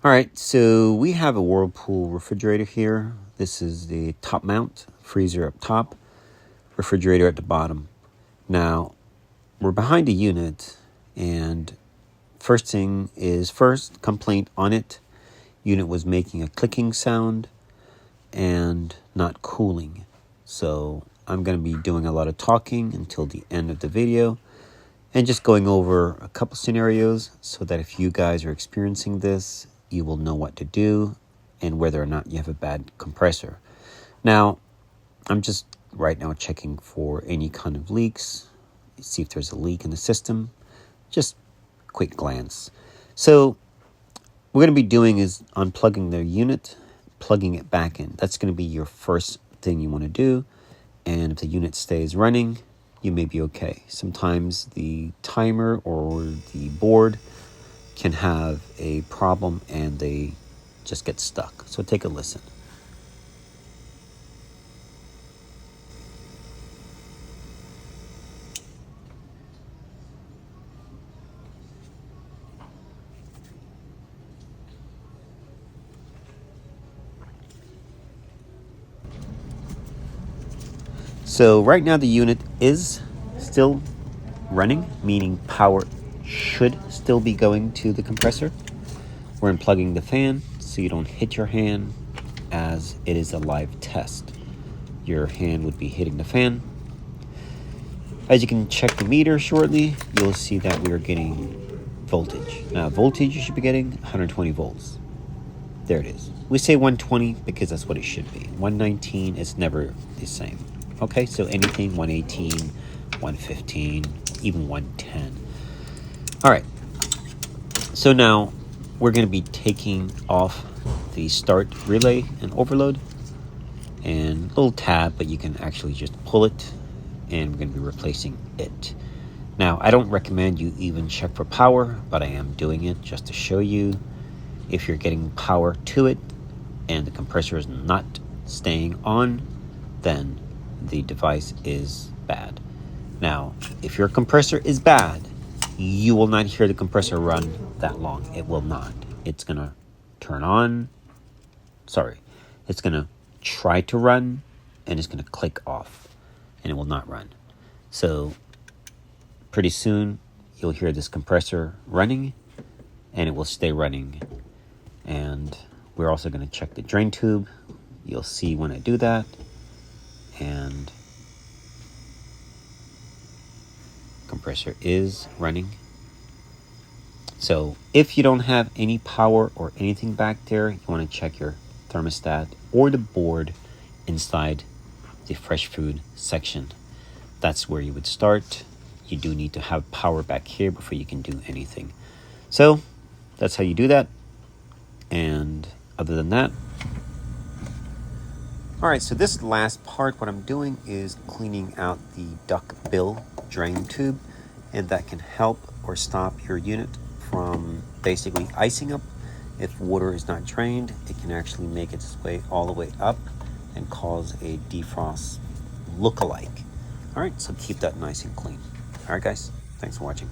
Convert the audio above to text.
All right, so we have a Whirlpool refrigerator here. This is the top mount, freezer up top, refrigerator at the bottom. Now, we're behind a unit, and first thing is first, complaint on it. Unit was making a clicking sound and not cooling. So I'm going to be doing a lot of talking until the end of the video and just going over a couple scenarios so that if you guys are experiencing this, you will know what to do and whether or not you have a bad compressor. Now, I'm just right now checking for any kind of leaks, see if there's a leak in the system, just quick glance. So what we're going to be doing is unplugging the unit, plugging it back in. That's going to be your first thing you want to do. And if the unit stays running, you may be okay. Sometimes the timer or the board can have a problem and they just get stuck. So take a listen. So right now the unit is still running, meaning power should still be going to the compressor. We're unplugging the fan so you don't hit your hand, as it is a live test. Your hand would be hitting the fan. As you can check the meter shortly, you'll see that we are getting voltage. Now voltage you should be getting 120 volts. There it is. We say 120 because that's what it should be. 119 is never the same. Okay, so anything 118, 115, even 110. All right, so now we're going to be taking off the start relay and overload and little tab, but you can actually just pull it, and we're going to be replacing it. Now, I don't recommend you even check for power, but I am doing it just to show you. If you're getting power to it and the compressor is not staying on, then the device is bad. Now, if your compressor is bad, you will not hear the compressor run that long. It will not. It's going to turn on. It's going to try to run, and it's going to click off, and it will not run. So pretty soon, you'll hear this compressor running, and it will stay running. And we're also going to check the drain tube. You'll see when I do that. And compressor is running. So if you don't have any power or anything back there, you want to check your thermostat or the board inside the fresh food section. That's where you would start. You do need to have power back here before you can do anything. So that's how you do that. And other than that, all right, so this last part, what I'm doing is cleaning out the duck bill drain tube, and that can help or stop your unit from basically icing up. If water is not drained, it can actually make its way all the way up and cause a defrost look-alike. All right, so keep that nice and clean. All right, guys, thanks for watching.